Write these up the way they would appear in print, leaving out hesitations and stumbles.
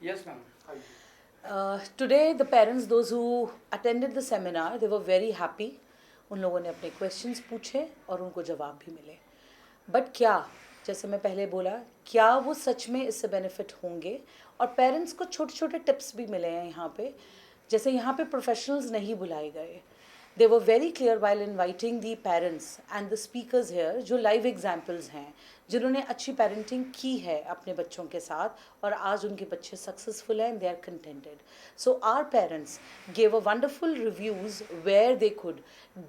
Yes, ma'am. Today, the parents, those who attended the seminar, they were very happy. उन लोगों ने अपने questions पूछे और उनको जवाब भी मिले. But क्या, जैसे मैं पहले बोला, क्या वो सच में इससे benefit होंगे? और parents को छोटे छोटे tips भी मिले हैं यहाँ पे. जैसे यहाँ पे professionals नहीं बुलाए गए. They were very clear while inviting the parents and the speakers here, जो live examples हैं, जिन्होंने अच्छी parenting की है अपने बच्चों के साथ और आज उनके बच्चे successful हैं and they are contented. So our parents gave a wonderful reviews where they could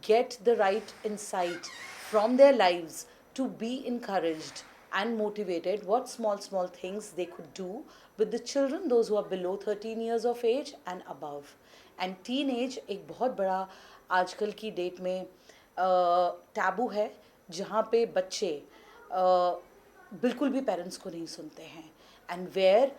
get the right insight from their lives to be encouraged and motivated what small things they could do with the children, those who are below 13 years of age and above. And teenage एक बहुत बड़ा आजकल की date में taboo है जहाँ पे बच्चे बिल्कुल भी पेरेंट्स को नहीं सुनते हैं एंड वेयर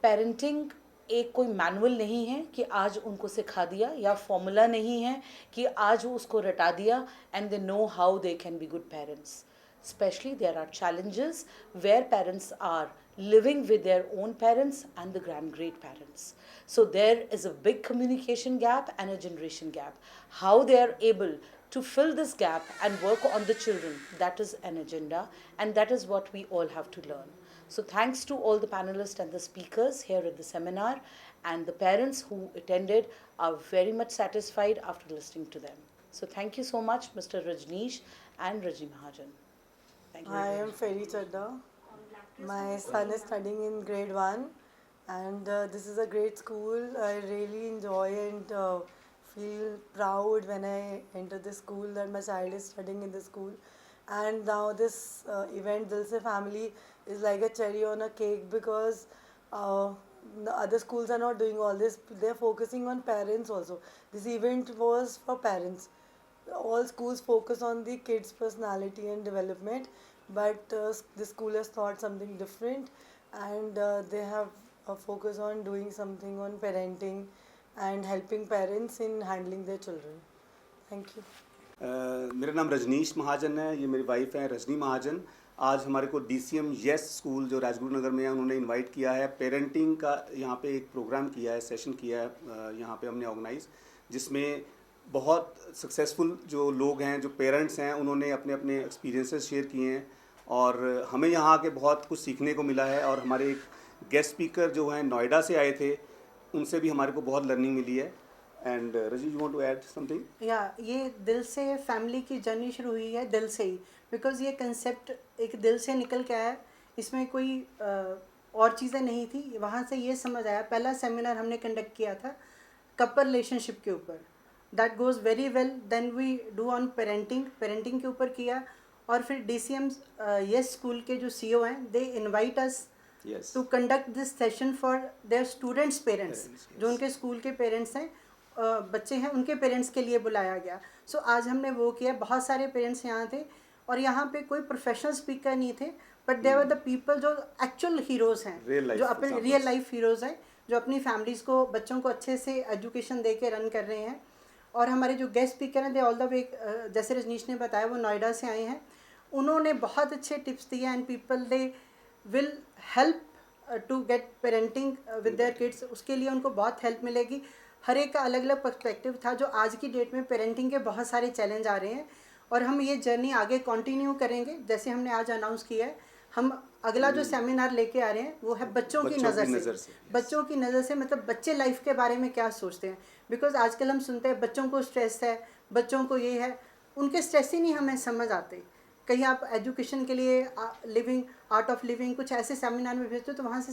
पेरेंटिंग एक कोई मैनुअल नहीं है कि आज उनको सिखा दिया या फॉर्मूला नहीं है कि आज वो उसको रटा दिया and they know how they can be good parents. Especially there are challenges where parents are living with their own parents and the great parents. So there is a big communication gap and a generation gap. How they are able to fill this gap and work on the children, that is an agenda and that is what we all have to learn. So thanks to all the panelists and the speakers here at the seminar, and the parents who attended are very much satisfied after listening to them. So thank you so much, Mr. Rajneesh and Raji Mahajan. I am Fairy Chadda. My son is studying in grade 1 and this is a great school. I really enjoy and feel proud when I enter the school that my child is studying in the school. And now this event, Dil Se Family, is like a cherry on a cake because the other schools are not doing all this. They are focusing on parents also. This event was for parents. All schools focus on the kids' personality and development, but this school has thought something different and they have a focus on doing something on parenting and helping parents in handling their children. Thank you. मेरा नाम रजनीश महाजन है, ये मेरी wife है रजनी महाजन. आज हमारे को DCM yes school जो राजगुरु नगर में है उन्होंने इनवाइट किया है. पेरेंटिंग का यहाँ पे एक प्रोग्राम किया है, सेशन किया है यहाँ पे हमने ऑर्गेनाइज, जिसमें बहुत सक्सेसफुल जो लोग हैं, जो पेरेंट्स हैं, उन्होंने अपने अपने एक्सपीरियंसेस शेयर किए हैं और हमें यहाँ आके बहुत कुछ सीखने को मिला है. और हमारे एक गेस्ट स्पीकर जो हैं नोएडा से आए थे, उनसे भी हमारे को बहुत लर्निंग मिली है. And Razi, you want to add something? या ये दिल से फैमिली की जर्नी शुरू हुई है दिल से ही, बिकॉज़ ये कंसेप्ट एक दिल से निकल के आया. इसमें कोई और चीज़ें नहीं थी. वहाँ से ये समझ आया. पहला सेमिनार हमने कंडक्ट किया था कपल रिलेशनशिप के ऊपर. That goes very well. Then we do on parenting के ऊपर किया. और फिर DCM येस स्कूल के जो CEO हैं, they invite us to conduct this session for their students parents. जो उनके स्कूल के पेरेंट्स हैं, बच्चे हैं, उनके पेरेंट्स के लिए बुलाया गया. सो आज हमने वो किया. बहुत सारे पेरेंट्स यहाँ थे और यहाँ पे कोई प्रोफेशनल स्पीकर नहीं थे, but they were the people जो एक्चुअल हीरोज़ हैं, जो अपने रियल लाइफ हीरोज़ हैं, जो अपनी फैमिलीज़ को, बच्चों को अच्छे से एजुकेशन दे के रन कर रहे हैं. और हमारे जो गेस्ट स्पीकर हैं, दे ऑल द वे, जैसे रजनीश ने बताया, वो नोएडा से आए हैं. उन्होंने बहुत अच्छे टिप्स दिए and people they will help to get parenting with their kids. उसके लिए उनको बहुत हेल्प मिलेगी. हर एक का अलग अलग पर्सपेक्टिव था. जो आज की डेट में पेरेंटिंग के बहुत सारे चैलेंज आ रहे हैं, और हम ये जर्नी आगे कंटिन्यू करेंगे। जैसे हमने आज अनाउंस किया है, हम अगला जो सेमिनार लेके आ रहे हैं वो है बच्चों की नज़र से। बच्चों की नज़र से मतलब बच्चे लाइफ के बारे में क्या सोचते हैं, बिकॉज आजकल हम सुनते हैं बच्चों को स्ट्रेस है, बच्चों को ये है, उनके स्ट्रेस ही नहीं हमें समझ आते। कहीं आप एजुकेशन के लिए लिविंग आर्ट ऑफ लिविंग कुछ ऐसे सेमिनार में भेजते हो तो वहाँ से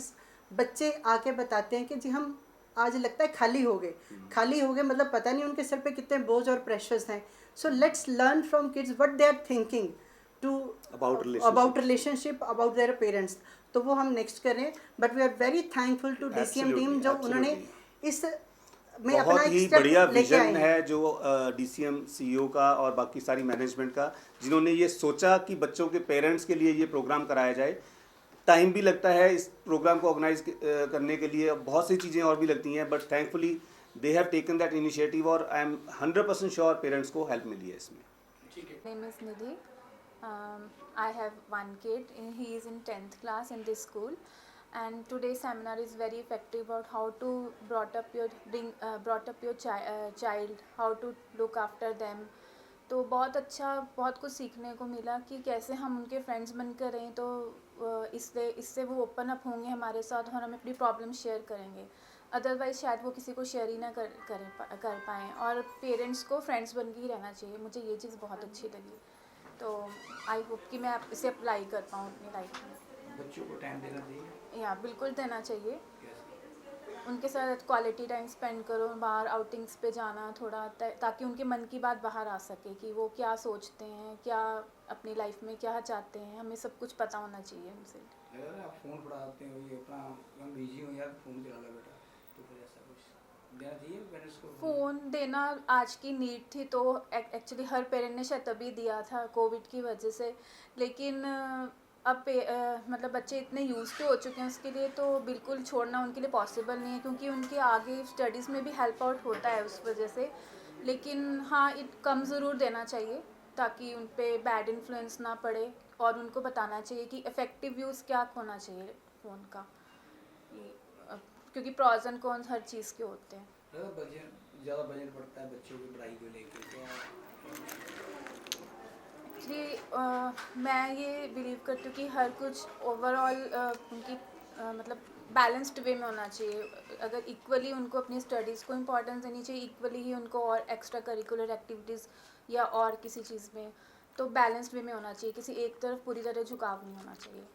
बच्चे आके बताते हैं कि जी हम आज लगता है खाली हो गए, मतलब पता नहीं उनके सर पे कितने बोझ और प्रेशर्स हैं। So let's learn from kids what they are thinking too about relationship, about their parents. तो वो हम नेक्स्ट करें, but we are very thankful to DCM team जो उन्होंने इस में अपना बहुत एक ही स्टेप बढ़िया लेके आए विजन हैं। है जो डीसीएम सीईओ का और बाकी सारी मैनेजमेंट का, जिन्होंने ये सोचा कि बच्चों के पेरेंट्स के लिए ये प्रोग्राम कराया जाए। टाइम भी लगता है इस प्रोग्राम को ऑर्गेनाइज करने के लिए, बहुत सी चीज़ें और भी लगती हैं, but thankfully they have taken that initiative और आई एम 100% श्योर पेरेंट्स को हेल्प मिली है इसमें। ठीक है। Name is Nidhi. I have one kid. He is in 10th class in this school, and today's seminar is very effective about how to brought up your child, how to look after them. तो बहुत अच्छा, बहुत कुछ सीखने को मिला कि कैसे हम उनके फ्रेंड्स बनकर रहें, तो इससे वो ओपन अप होंगे हमारे साथ और हम अपनी प्रॉब्लम शेयर करेंगे। अदरवाइज़ शायद वो किसी को शेयर ही ना कर पाएँ, और पेरेंट्स को फ्रेंड्स बन के ही रहना चाहिए। मुझे ये चीज़ बहुत अच्छी लगी, तो आई होप कि मैं इसे अप्लाई कर पाऊँ अपनी लाइफ में। बच्चों को टाइम देना चाहिए। या बिल्कुल देना चाहिए, Yes. उनके साथ क्वालिटी टाइम स्पेंड करो, बाहर आउटिंग्स पे जाना थोड़ा, ताकि उनके मन की बात बाहर आ सके कि वो क्या सोचते हैं, क्या अपनी लाइफ में क्या चाहते हैं, हमें सब कुछ पता होना चाहिए उनसे। अगर आप फ़ोन पढ़ाते हो, ये अपना हम बिजी हो यार, फ़ोन चला लो बेटा, तो फिर ऐसा कुछ देना चाहिए पेरेंट्स को। फ़ोन देना आज की नीड थी, तो एक्चुअली हर पेरेंट ने शायद तभी दिया था कोविड की वजह से, लेकिन अब मतलब बच्चे इतने यूज़ टू हो चुके हैं उसके लिए, तो बिल्कुल छोड़ना उनके लिए पॉसिबल नहीं है, क्योंकि उनके आगे स्टडीज़ में भी हेल्प आउट होता है उस वजह से। लेकिन हाँ, कम ज़रूर देना चाहिए ताकि उन पे बैड इन्फ्लुएंस ना पड़े, और उनको बताना चाहिए कि इफ़ेक्टिव यूज़ क्या होना चाहिए फ़ोन का, क्योंकि प्रॉज एंड कॉन्स हर चीज़ के होते हैं। ज़्यादा बजट पड़ता है बच्चों की पढ़ाई को लेकर, तो एक्चुअली मैं ये बिलीव करती हूँ कि हर कुछ ओवरऑल उनकी मतलब बैलेंस्ड वे में होना चाहिए। अगर इक्वली उनको अपनी स्टडीज़ को इम्पोर्टेंस देनी चाहिए, इक्वली ही उनको और एक्स्ट्रा करिकुलर एक्टिविटीज़ या और किसी चीज़ में, तो बैलेंस्ड वे में होना चाहिए, किसी एक तरफ पूरी तरह झुकाव नहीं होना चाहिए।